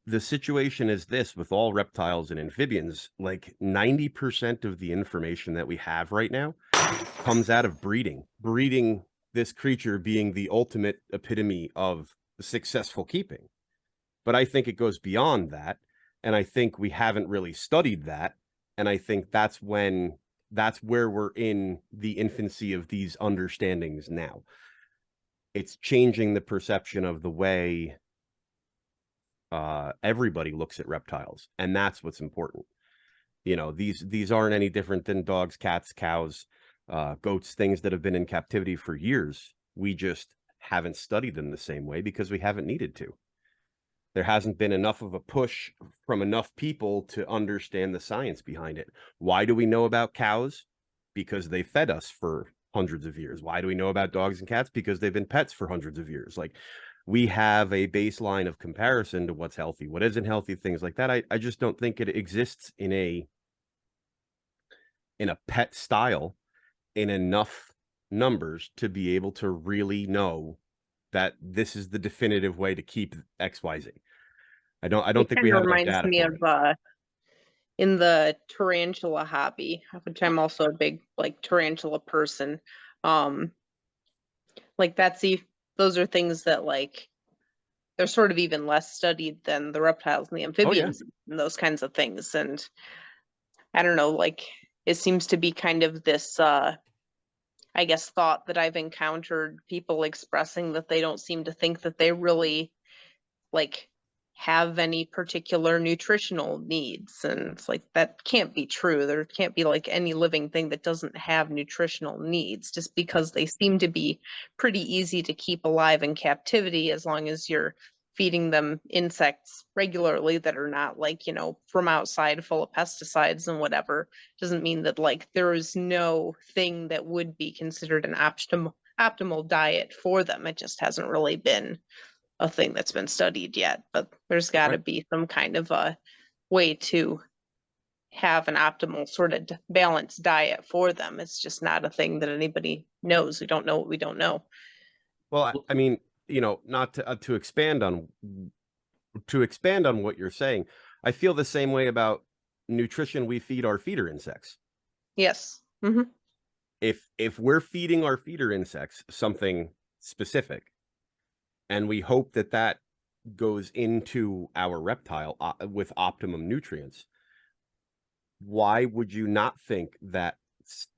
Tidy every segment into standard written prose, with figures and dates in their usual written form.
the situation is this with all reptiles and amphibians, like 90% of the information that we have right now comes out of breeding this creature being the ultimate epitome of successful keeping. But I think it goes beyond that, and I think we haven't really studied that, and I think that's where we're in the infancy of these understandings now. It's changing the perception of the way everybody looks at reptiles, and that's what's important. You know, these aren't any different than dogs, cats, cows, goats, things that have been in captivity for years. We just haven't studied them the same way because we haven't needed to. There hasn't been enough of a push from enough people to understand the science behind it. Why do we know about cows? Because they fed us for hundreds of years. Why do we know about dogs and cats? Because they've been pets for hundreds of years. Like, we have a baseline of comparison to what's healthy, what isn't healthy, things like that. I just don't think it exists in a pet style in enough numbers to be able to really know that this is the definitive way to keep XYZ. I don't think we have enough data for it. In the tarantula hobby, which I'm also a big like tarantula person. Like those are things that like they're sort of even less studied than the reptiles and the amphibians and those kinds of things. And I don't know, like it seems to be kind of this I guess thought that I've encountered people expressing that they don't seem to think that they really like have any particular nutritional needs. And it's like that can't be true. There can't be like any living thing that doesn't have nutritional needs, just because they seem to be pretty easy to keep alive in captivity as long as you're feeding them insects regularly that are not like, you know, from outside full of pesticides and whatever. Doesn't mean that like there is no thing that would be considered an optimal diet for them. It just hasn't really been a thing that's been studied yet, but there's got to be some kind of a way to have an optimal sort of balanced diet for them. It's just not a thing that anybody knows. We don't know what we don't know. Well, I mean, you know, not to expand on what you're saying, I feel the same way about nutrition we feed our feeder insects. Yes. Mm-hmm. If we're feeding our feeder insects something specific, and we hope that that goes into our reptile with optimum nutrients, why would you not think that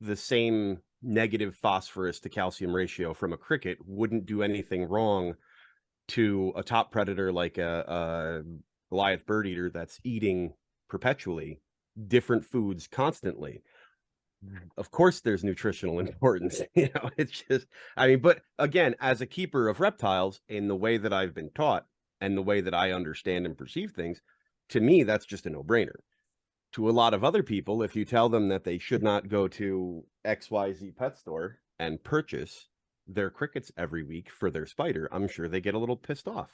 the same negative phosphorus to calcium ratio from a cricket wouldn't do anything wrong to a top predator like a Goliath bird eater that's eating perpetually different foods constantly? Of course there's nutritional importance. You know, it's just, I mean, but again, as a keeper of reptiles, in the way that I've been taught and the way that I understand and perceive things, to me that's just a no-brainer. To a lot of other people, if you tell them that they should not go to XYZ pet store and purchase their crickets every week for their spider, I'm sure they get a little pissed off.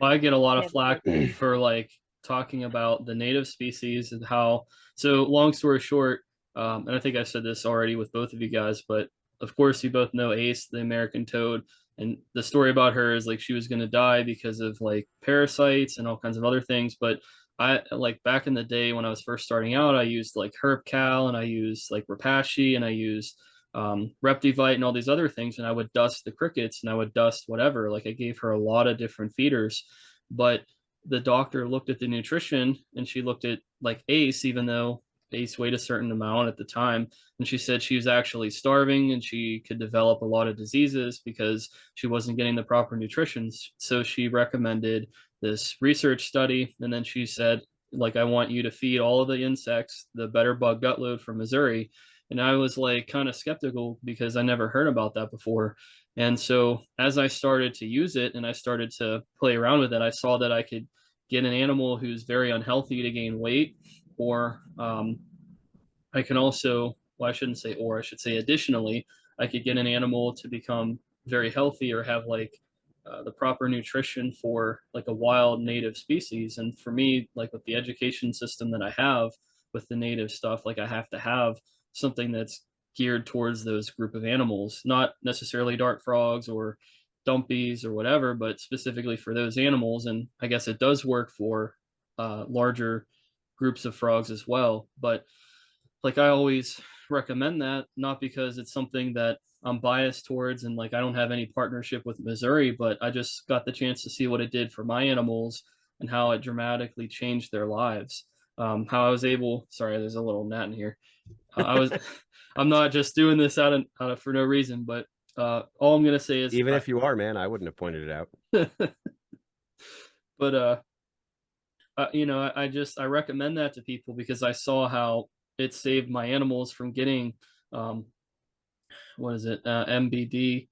Well, I get a lot of flack for like talking about the native species and how, so long story short, and I think I said this already with both of you guys, but of course you both know Ace, the American toad, and the story about her is like she was going to die because of like parasites and all kinds of other things. But I like back in the day when I was first starting out, I used like herp cal and I used like rapashi and I used Reptivite and all these other things, and I would dust the crickets and I would dust whatever. Like I gave her a lot of different feeders, but the doctor looked at the nutrition and she looked at like Ace, even though Ace weighed a certain amount at the time, and she said she was actually starving and she could develop a lot of diseases because she wasn't getting the proper nutrition. So she recommended this research study, and then she said, like, I want you to feed all of the insects the better bug gut load from Missouri. And I was like kind of skeptical because I never heard about that before. And so as I started to use it and I started to play around with it, I saw that I could get an animal who's very unhealthy to gain weight, or I can also, well, I shouldn't say or, I should say additionally, I could get an animal to become very healthy or have like the proper nutrition for like a wild native species. And for me, like with the education system that I have with the native stuff, like I have to have something that's geared towards those group of animals, not necessarily dart frogs or dump bees or whatever, but specifically for those animals. And I guess it does work for larger groups of frogs as well. But like I always recommend that, not because it's something that I'm biased towards and like I don't have any partnership with Missouri, but I just got the chance to see what it did for my animals and how it dramatically changed their lives. How I was able, sorry, there's a little gnat in here. I'm not just doing this out of for no reason, but all I'm gonna say is, even if you are, man, I wouldn't have pointed it out. But you know, I recommend that to people because I saw how it saved my animals from getting what is it, MBD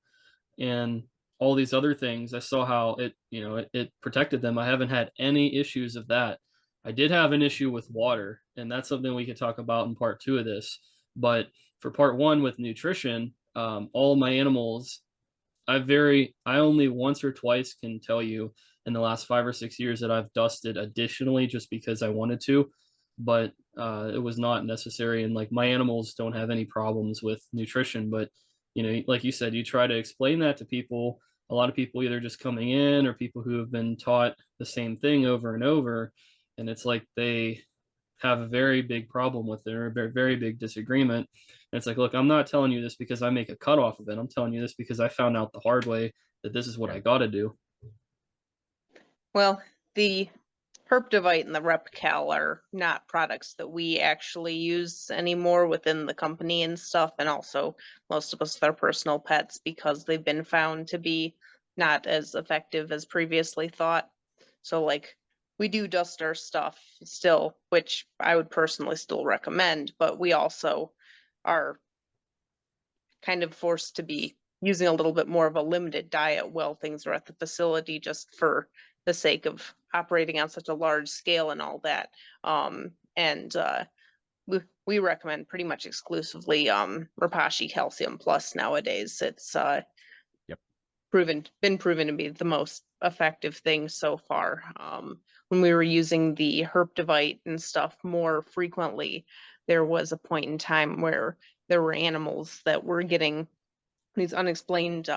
and all these other things. I saw how it, you know, it protected them. I haven't had any issues of that. I did have an issue with water, and that's something we could talk about in part 2 of this. But for part 1 with nutrition, all my animals, I only once or twice can tell you in the last 5 or 6 years that I've dusted additionally just because I wanted to, but it was not necessary. And like my animals don't have any problems with nutrition, but you know, like you said, you try to explain that to people. A lot of people either just coming in or people who have been taught the same thing over and over, and it's like they have a very big problem with it or a very, very big disagreement. And it's like, look, I'm not telling you this because I make a cut off of it. I'm telling you this because I found out the hard way that this is what I got to do. Well, the herpetolite and the repcal are not products that we actually use anymore within the company and stuff, and also most of us with our personal pets because they've been found to be not as effective as previously thought. So like we do dust our stuff still, which I would personally still recommend, but we also are kind of forced to be using a little bit more of a limited diet while things are at the facility just for the sake of operating on such a large scale and all that. And we recommend pretty much exclusively Repashy Calcium Plus nowadays. It's been proven to be the most effective thing so far. When we were using the herpetolite and stuff more frequently, there was a point in time where there were animals that were getting these unexplained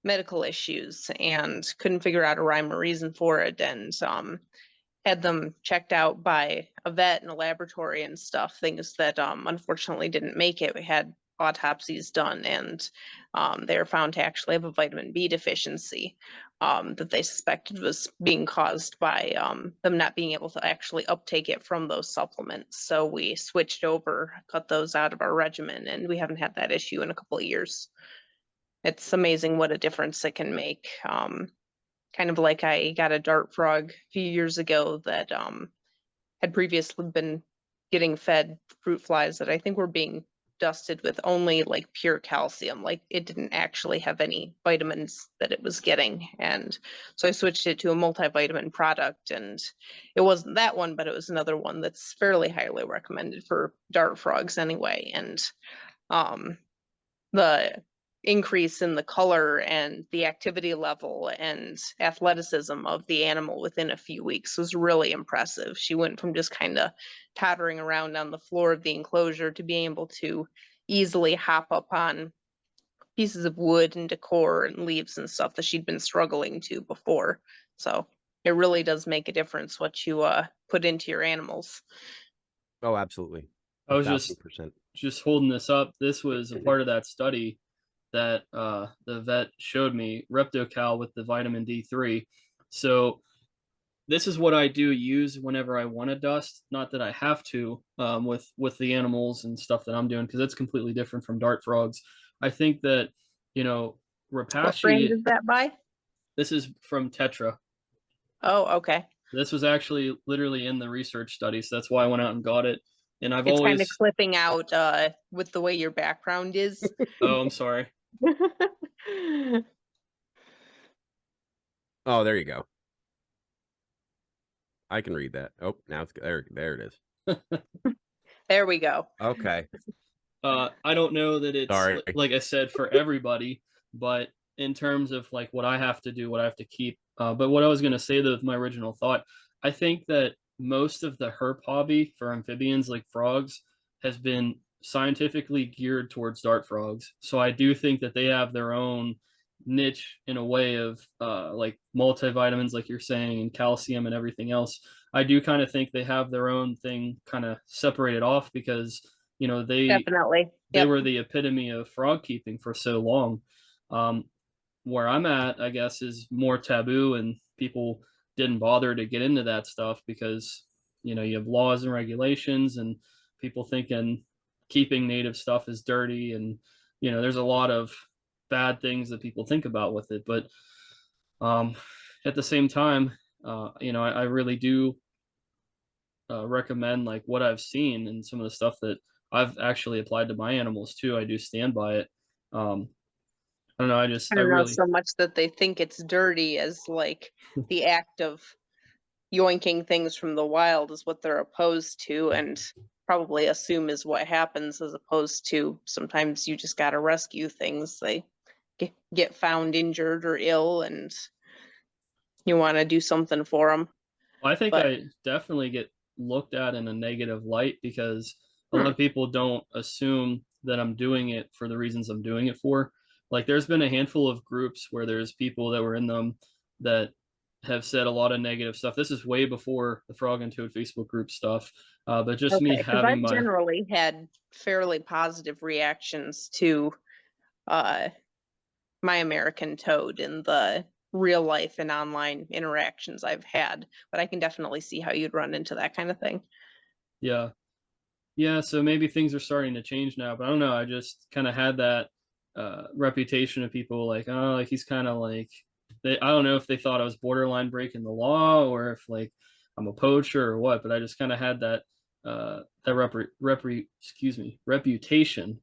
medical issues and couldn't figure out a rhyme or reason for it, and had them checked out by a vet in a laboratory and stuff, things that unfortunately didn't make it. We had autopsies done, and they were found to actually have a vitamin B deficiency that they suspected was being caused by them not being able to actually uptake it from those supplements. So we switched over, cut those out of our regimen, and we haven't had that issue in a couple of years. It's amazing what a difference it can make. Kind of like I got a dart frog a few years ago that had previously been getting fed fruit flies that I think were being dusted with only like pure calcium. Like it didn't actually have any vitamins that it was getting. And so I switched it to a multivitamin product, and it wasn't that one, but it was another one that's fairly highly recommended for dart frogs anyway. And the increase in the color and the activity level and athleticism of the animal within a few weeks was really impressive. She went from just kind of tottering around on the floor of the enclosure to being able to easily hop up on pieces of wood and decor and leaves and stuff that she'd been struggling to before. So it really does make a difference what you put into your animals. Oh, absolutely. I was 1000%. just holding this up. This was a part of that study that the vet showed me, Reptocal with the vitamin D3. So this is what I do use whenever I want to dust. Not that I have to with the animals and stuff that I'm doing, because it's completely different from dart frogs. I think that, you know, What brand Repashy, is that by? this is from Tetra. Oh, okay. This was actually literally in the research study, so that's why I went out and got it. And I've It's always kind of clipping out with the way your background is. Oh, I'm sorry. Oh, there you go. I can read that. Oh, now it's there. There it is. There we go. Okay. I don't know that it's Sorry. like I said for everybody, but in terms of like what I have to do, what I have to keep. But what I was going to say, though, with my original thought, I think that most of the herp hobby for amphibians like frogs has been scientifically geared towards dart frogs. So I do think that they have their own niche in a way of like multivitamins, like you're saying, and calcium and everything else. I do kind of think they have their own thing kind of separated off because, you know, Definitely. they Yep. were the epitome of frog keeping for so long. Where I'm at, I guess, is more taboo, and people didn't bother to get into that stuff because, you know, you have laws and regulations, and people thinking keeping native stuff is dirty, and, you know, there's a lot of bad things that people think about with it. But at the same time, you know, I really do recommend like what I've seen and some of the stuff that I've actually applied to my animals too. I do stand by it. I don't know. I I don't know really, so much that they think it's dirty as like the act of yoinking things from the wild is what they're opposed to, and probably assume is what happens, as opposed to sometimes you just got to rescue things. They get found injured or ill, and you want to do something for them. I think But I definitely get looked at in a negative light because a lot of people don't assume that I'm doing it for the reasons I'm doing it for. Like there's been a handful of groups where there's people that were in them that have said a lot of negative stuff. This is way before the Frog and Toad Facebook group stuff. But just me okay, because having I've my, generally had fairly positive reactions to uh my American toad in the real life and online interactions I've had, but I can definitely see how you'd run into that kind of thing. yeah. Yeah, so maybe things are starting to change now, but I don't know. I just kind of had that reputation of people like, oh, like he's kind of like they. I don't know if they thought I was borderline breaking the law or if like I'm a poacher or what, but I just kind of had that that reputation